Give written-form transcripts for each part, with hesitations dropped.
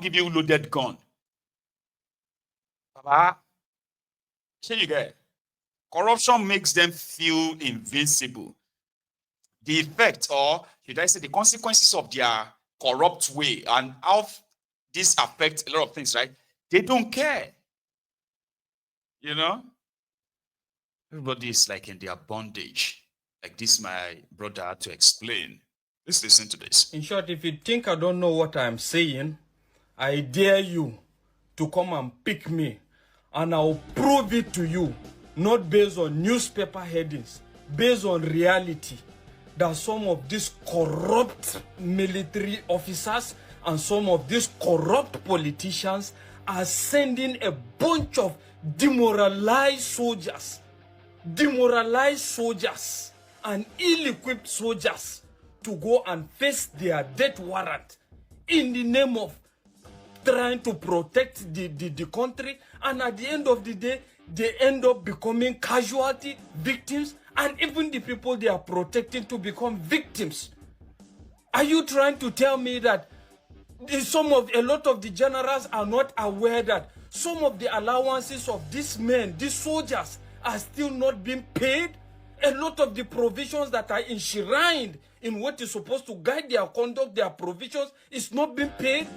give you loaded gun. Baba, see you get. Corruption makes them feel invincible. The effect, or should I say, the consequences of their corrupt way and how this affects a lot of things, right? They don't care. You know? Everybody is like in their bondage. Like this, my brother had to explain. Let's listen to this. In short, if you think I don't know what I'm saying, I dare you to come and pick me, and I'll prove it to you, not based on newspaper headings, based on reality, that some of these corrupt military officers and some of these corrupt politicians are sending a bunch of demoralized soldiers and ill-equipped soldiers to go and face their death warrant in the name of trying to protect the country, and at the end of the day, they end up becoming casualty, victims, and even the people they are protecting to become victims. Are you trying to tell me that a lot of the generals are not aware that some of the allowances of these men, these soldiers, are still not being paid? A lot of the provisions that are enshrined in what is supposed to guide their conduct, their provisions, is not being paid?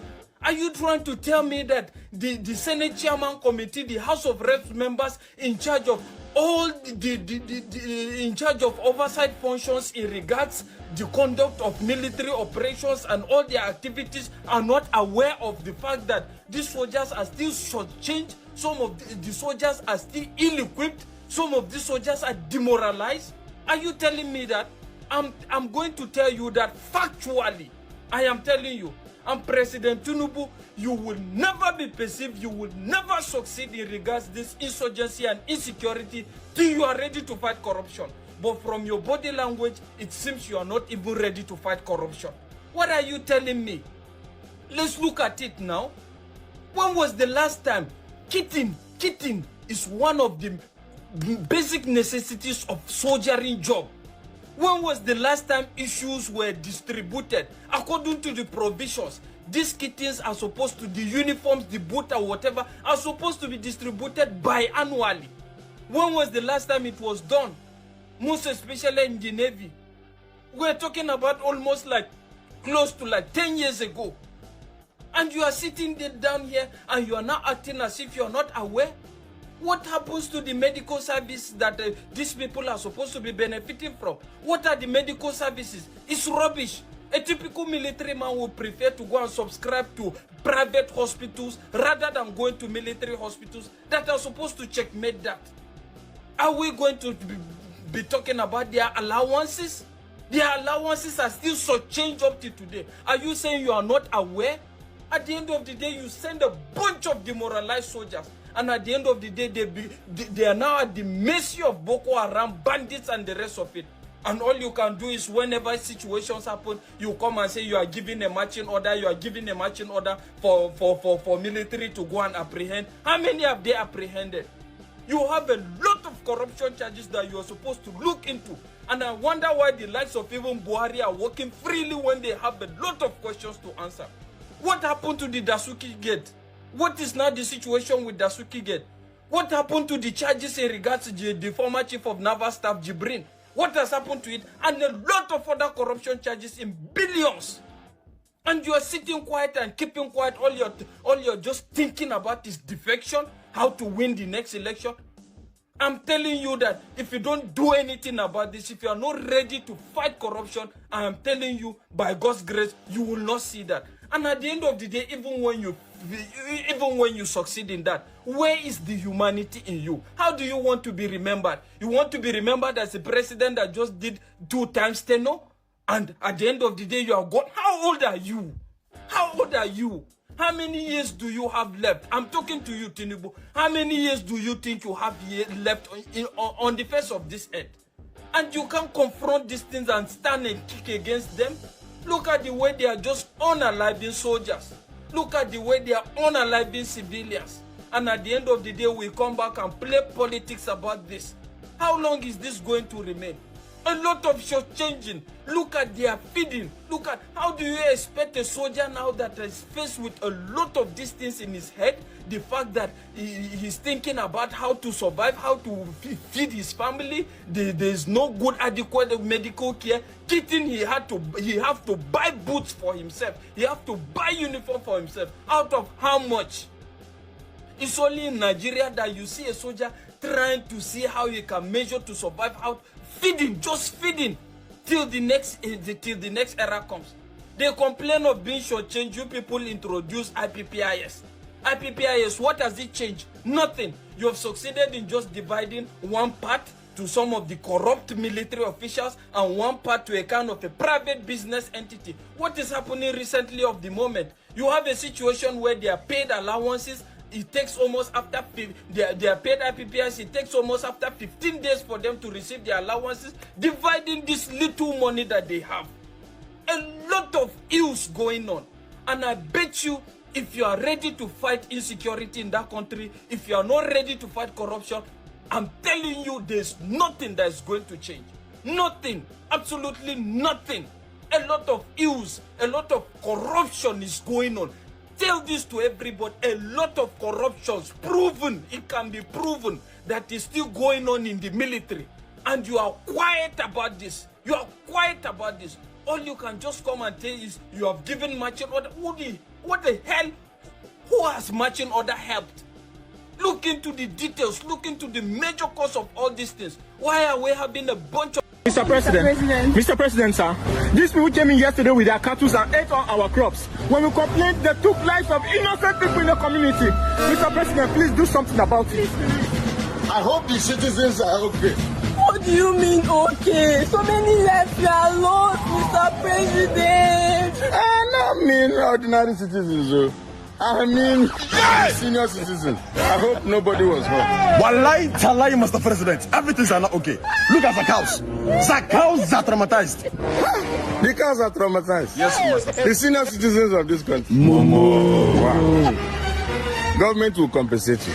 Are you trying to tell me that the Senate Chairman Committee, the House of Reps members in charge of all in charge of oversight functions in regards the conduct of military operations and all their activities are not aware of the fact that these soldiers are still shortchanged, some of the soldiers are still ill-equipped, some of these soldiers are demoralized? Are you telling me that? I'm going to tell you that factually. I am telling you. And President Tinubu, you will never be perceived, you will never succeed in regards to this insurgency and insecurity till you are ready to fight corruption. But from your body language, it seems you are not even ready to fight corruption. What are you telling me? Let's look at it now. When was the last time? Kitting is one of the basic necessities of soldiering job. When was the last time issues were distributed according to the provisions? These kittens are supposed to, the uniforms, the boot or whatever, are supposed to be distributed biannually. When was the last time it was done? Most especially in the Navy. We're talking about almost like close to like 10 years ago. And you are sitting there down here and you are now acting as if you are not aware. What happens to the medical service that these people are supposed to be benefiting from? What are the medical services? It's rubbish. A typical military man would prefer to go and subscribe to private hospitals rather than going to military hospitals that are supposed to checkmate that. Are we going to be talking about their allowances? Their allowances are still shortchanged up to today. Are you saying you are not aware? At the end of the day, you send a bunch of demoralized soldiers. And at the end of the day, they are now at the mercy of Boko Haram, bandits, and the rest of it. And all you can do is whenever situations happen, you come and say you are giving a marching order, you are giving a marching order for military to go and apprehend. How many have they apprehended? You have a lot of corruption charges that you are supposed to look into. And I wonder why the likes of even Buhari are working freely when they have a lot of questions to answer. What happened to the Dasuki Gate? What is now the situation with Dasuki Gate? What happened to the charges in regards to the former chief of naval staff, Jibrin? What has happened to it? And a lot of other corruption charges in billions. And you are sitting quiet and keeping quiet. All you're just thinking about is defection, how to win the next election. I'm telling you that if you don't do anything about this, if you are not ready to fight corruption, I am telling you, by God's grace, you will not see that. And at the end of the day, even when you succeed in that, where is the humanity in you? How do you want to be remembered? You want to be remembered as a president that just did 2 times tenure? And at the end of the day, you are gone. How old are you? How old are you? How many years do you have left? I'm talking to you, Tinubu. How many years do you think you have left on the face of this earth? And you can't confront these things and stand and kick against them? Look at the way they are just unaliving soldiers. Look at the way they are unaliving civilians. And at the end of the day, we come back and play politics about this. How long is this going to remain? A lot of short-changing. Look at their feeding. Look at how do you expect a soldier now that is faced with a lot of these things in his head? The fact that he's thinking about how to survive, how to feed his family. There's no good adequate medical care. Kitten, he have to buy boots for himself. He have to buy uniform for himself. Out of how much? It's only in Nigeria that you see a soldier trying to see how he can measure to survive, how feeding, just feeding, till the next era comes. They complain of being shortchanged. You people introduce IPPIS. IPPIS, what has it changed? Nothing. You have succeeded in just dividing one part to some of the corrupt military officials and one part to a kind of a private business entity. What is happening recently of the moment? You have a situation where they are paid allowances. It takes almost after they are paid IPPS. It takes almost after 15 days for them to receive their allowances, dividing this little money that they have. A lot of ills going on, and I bet you, if you are ready to fight insecurity in that country, if you are not ready to fight corruption, I'm telling you, there's nothing that is going to change. Nothing, absolutely nothing. A lot of ills, a lot of corruption is going on. Tell this to everybody. A lot of corruptions proven, it can be proven, that is still going on in the military, and you are quiet about this. You are quiet about this. All you can just come and tell is you have given marching order. What the hell? Who has marching order helped? Look into the details. Look into the major cause of all these things. Why are we having a bunch of... Mr. President, sir, these people came in yesterday with their cattle and ate all our crops. When we complained, they took lives of innocent people in the community. Mr. President, please do something about it. I hope the citizens are okay. What do you mean okay? So many lives are lost, Mr. President. I don't mean ordinary citizens, I mean senior citizens. I hope nobody was hurt. Wallahi, Talahi, Mr. President, everything's not okay. Look at the cows. The cows are traumatized. The cows are traumatized. Yes, Mr. President. The senior citizens of this country. Momo. Wow. Government will compensate you.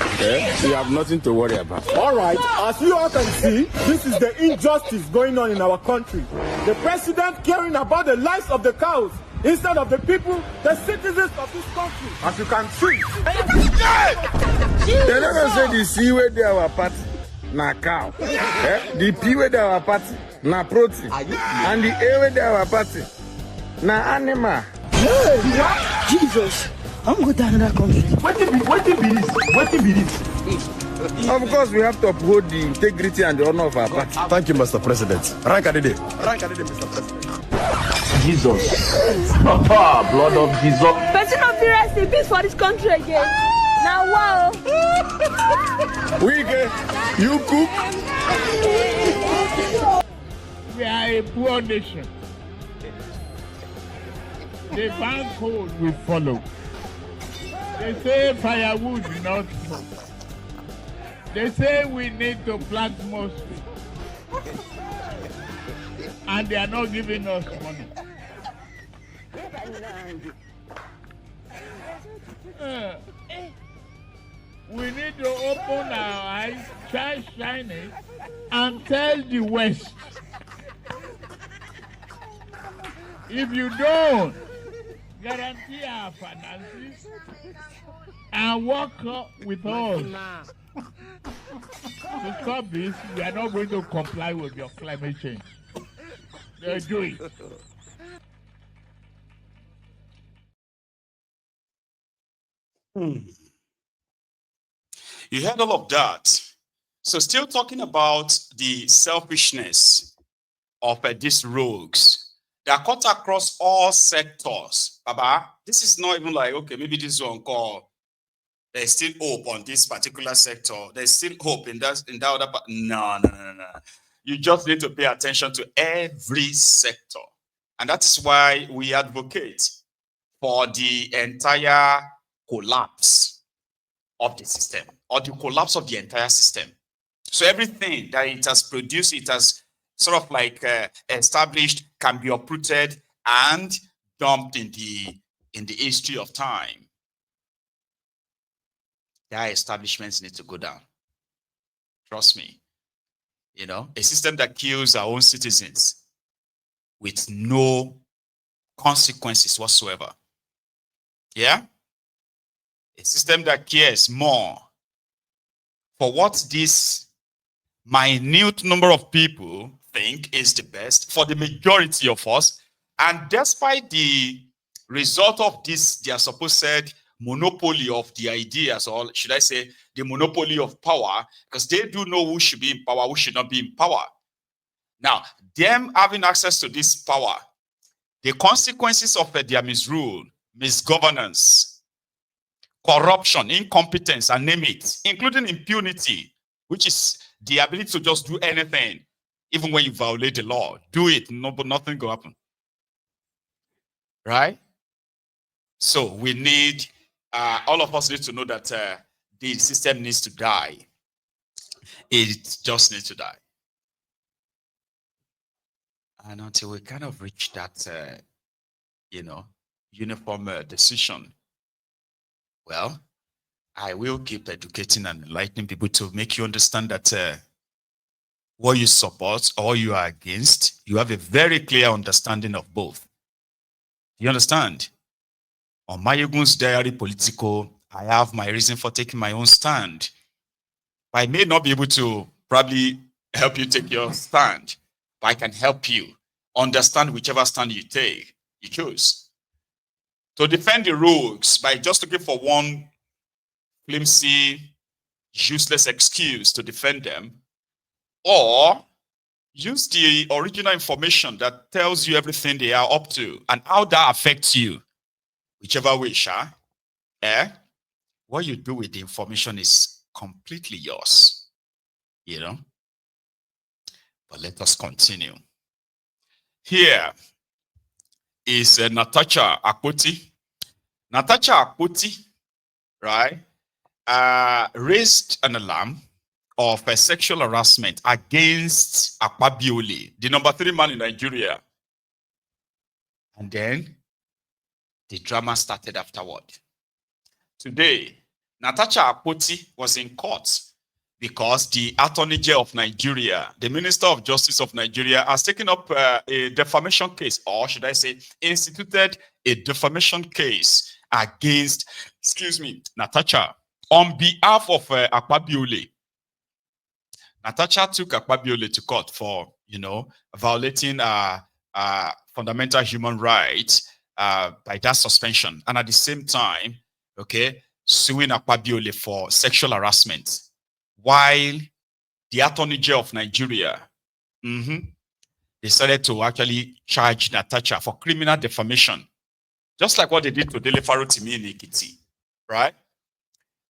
You have nothing to worry about. All right, as you all can see, this is the injustice going on in our country. The president caring about the lives of the cows instead of the people, the citizens of this country. As you can see. They never say the C where they our party, na cow. The P where they our party, na protein. And the A where they our party, na animal. Jesus, I'm going to another country. What be this? Of course, we have to uphold the integrity and the honor of our party. Thank you, Mr. President. Rank Adede, Mr. President. Jesus. Blood of Jesus. Person of the rest in peace for this country again. Now, wow. We get you cook. We are a poor nation. The bank code will follow. They say firewood, not smoke. They say we need to plant more trees. And they are not giving us money. We need to open our eyes, shine it, and tell the West. If you don't guarantee our finances and work with us to stop this, we are not going to comply with your climate change. They're doing. You heard all of that. So still talking about the selfishness of these rogues. They are cut across all sectors. Baba, this is not even like, okay, maybe this one call. There's still hope on this particular sector. There's still hope in that other part. No. You just need to pay attention to every sector. And that's why we advocate for the entire collapse of the system, or the collapse of the entire system. So everything that it has produced, it has sort of like established, can be uprooted and dumped in the history of time. Their establishments need to go down. Trust me. a system that kills our own citizens with no consequences whatsoever. Yeah? A system that cares more for what this minute number of people think is the best for the majority of us. And despite the result of this, their supposed monopoly of the ideas, or should I say, the monopoly of power, because they do know who should be in power, who should not be in power. Now, them having access to this power, the consequences of their misrule, misgovernance, corruption, incompetence, and name it, including impunity, which is the ability to just do anything, even when you violate the law. Do it, no, but nothing will happen. Right? So we need, all of us need to know that the system needs to die. It just needs to die. And until we kind of reach that, uniform decision, well, I will keep educating and enlightening people to make you understand that what you support or you are against, you have a very clear understanding of both. You understand? On Mayegun's diary political, I have my reason for taking my own stand. I may not be able to probably help you take your stand, but I can help you understand whichever stand you choose. To defend the rogues by just looking for one flimsy, useless excuse to defend them, or use the original information that tells you everything they are up to and how that affects you, whichever way, what you do with the information is completely yours, But let us continue. Here is Natasha Akpoti. Natasha Akpoti, right, raised an alarm of sexual harassment against Akpabiole, the number 3 man in Nigeria. And then the drama started afterward. Today, Natasha Akpoti was in court because the Attorney General of Nigeria, the Minister of Justice of Nigeria, has taken up a defamation case, or should I say, instituted a defamation case against, Natasha, on behalf of Akpabiole. Natasha took Akpabiole to court for, violating fundamental human rights by that suspension, and at the same time, suing Akpabiole for sexual harassment, while the Attorney General of Nigeria decided to actually charge Natasha for criminal defamation, just like what they did to Dele Farotimi in Ekiti, right?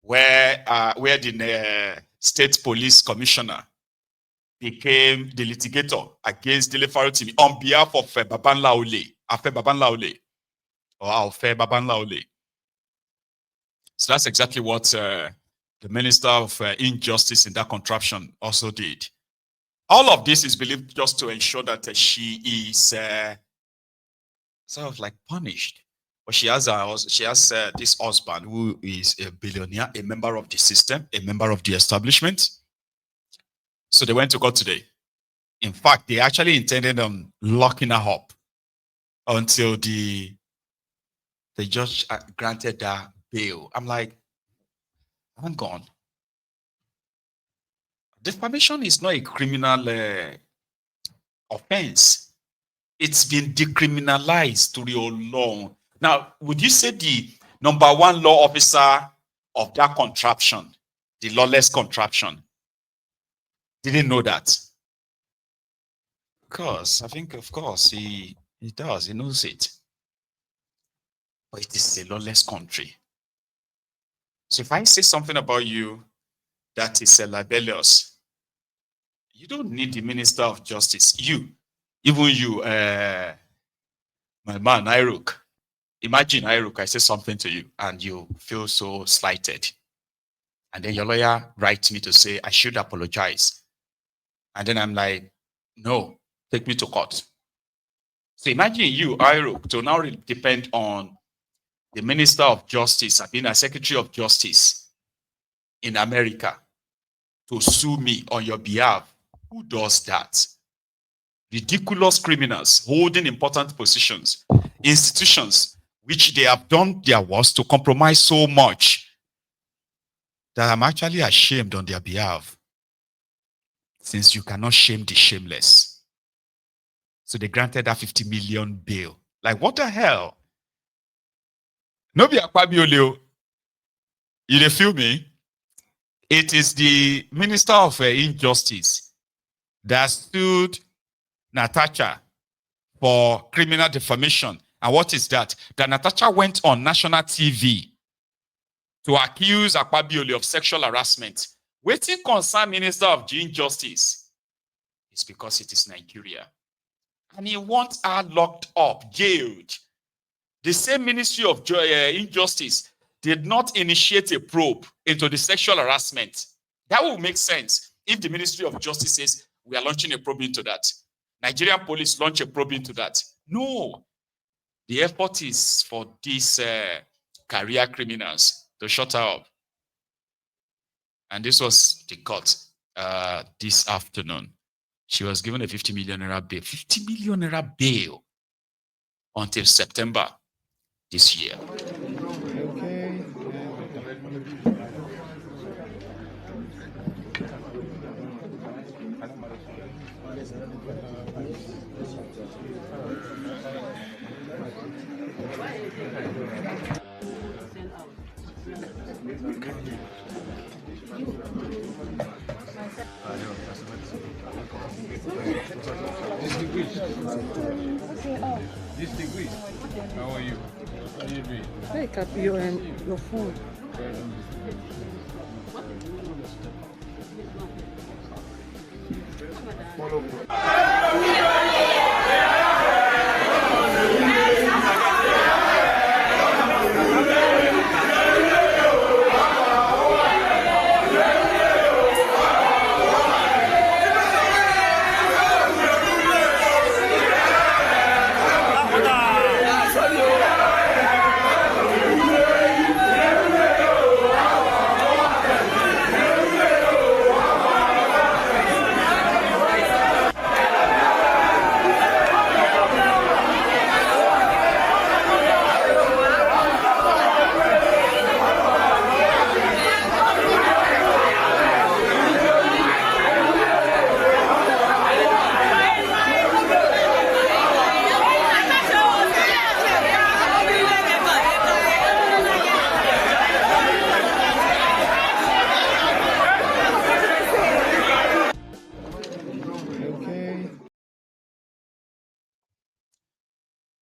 Where the state police commissioner became the litigator against Dele Farotimi on behalf of Babanla Ole, Afe Babanla Ole, or Afe Babanla Ole. So that's exactly what the Minister of Injustice in that contraption also did. All of this is believed just to ensure that she is sort of like punished. But she has this husband who is a billionaire, a member of the system, a member of the establishment. So they went to court today. In fact, they actually intended on locking her up until the judge granted her bail. I'm like, I'm gone. Defamation is not a criminal offense. It's been decriminalized to real law. Now, would you say the number 1 law officer of that contraption, the lawless contraption, didn't know that? Because I think, of course, he does. He knows it. But it is a lawless country. So if I say something about you that is libelous, you don't need the Minister of Justice. Even you, my man, Iruk. Imagine, Iruk, I say something to you and you feel so slighted. And then your lawyer writes me to say, I should apologize. And then I'm like, no, take me to court. So imagine you, Iruk, to now depend on the Minister of Justice, I've been a Secretary of Justice in America to sue me on your behalf Who does that? Ridiculous criminals holding important positions, institutions which they have done their worst to compromise so much that I'm actually ashamed on their behalf, since you cannot shame the shameless. So they granted that 50 million bail. Like, what the hell? No be Akpabio. You dey feel me? It is the Minister of Injustice that sued Natasha for criminal defamation. And what is that? That Natasha went on national TV to accuse Akpabio of sexual harassment. Waiting concern Minister of Injustice is because it is Nigeria. And he wants her locked up, jailed. The same Ministry of Injustice did not initiate a probe into the sexual harassment. That would make sense if the Ministry of Justice says, we are launching a probe into that. Nigerian police launch a probe into that. No. The effort is for these career criminals to shut her up. And this was the court this afternoon. She was given a 50 million naira bail. 50 million naira bail until September this year. Distinguished. How are you? How are you doing? Hey, Cappy, your phone.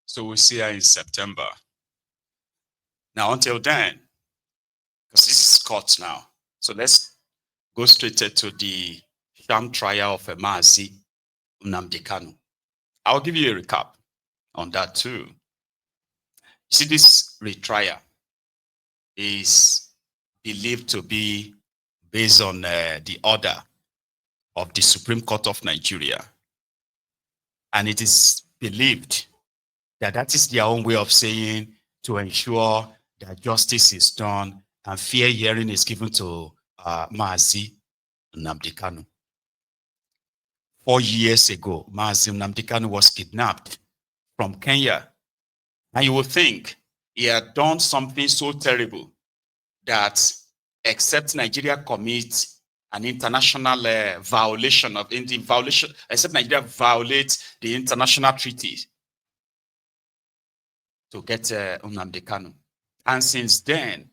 So we'll see her in September. Now, until then, because this is court now, so let's go straight to the sham trial of Mazi Nnamdi Kanu. I'll give you a recap on that too. See, this retrial is believed to be based on the order of the Supreme Court of Nigeria. And it is believed that that is their own way of saying to ensure that justice is done and fair hearing is given to Mazi Nnamdi Kanu. 4 years ago, Mazi Nnamdi Kanu was kidnapped from Kenya. And you would think he had done something so terrible that except Nigeria commits an international violation of except Nigeria violates the international treaties to get Nnamdi Kanu. And since then,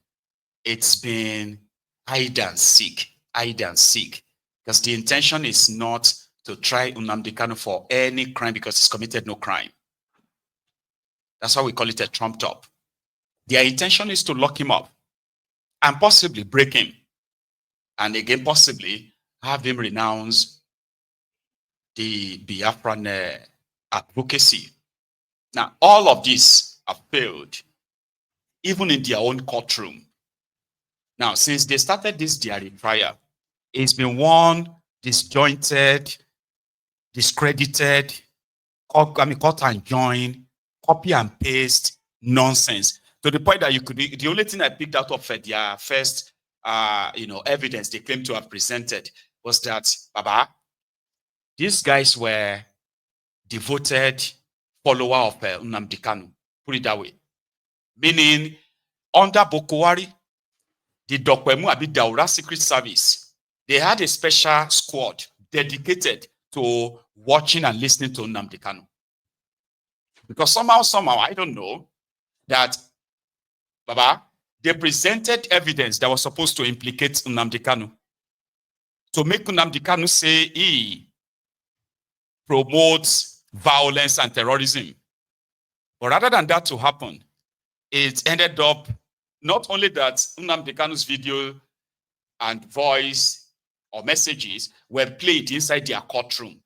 it's been hide and seek, because the intention is not to try Nnamdi Kanu for any crime because he's committed no crime. That's why we call it a trumped up. Their intention is to lock him up and possibly break him. And again, possibly have him renounce the Biafran advocacy. Now, all of this have failed, even in their own courtroom. Now, since they started this diary trial, it's been one disjointed, discredited, cut and join, copy and paste nonsense, to the point that you could be, the only thing I picked out of their first evidence they claim to have presented was that, Baba, these guys were devoted follower of Nnamdi Kanu, put it that way. Meaning, under Boko Haram, the Dokwemu Abi Daura Secret Service, they had a special squad dedicated to watching and listening to Nnamdi Kanu. Because somehow, I don't know, that, Baba, they presented evidence that was supposed to implicate Nnamdi Kanu. To make Nnamdi Kanu say he promotes violence and terrorism. But rather than that to happen, it ended up not only that Nnamdi Kanu's video and voice or messages were played inside their courtroom.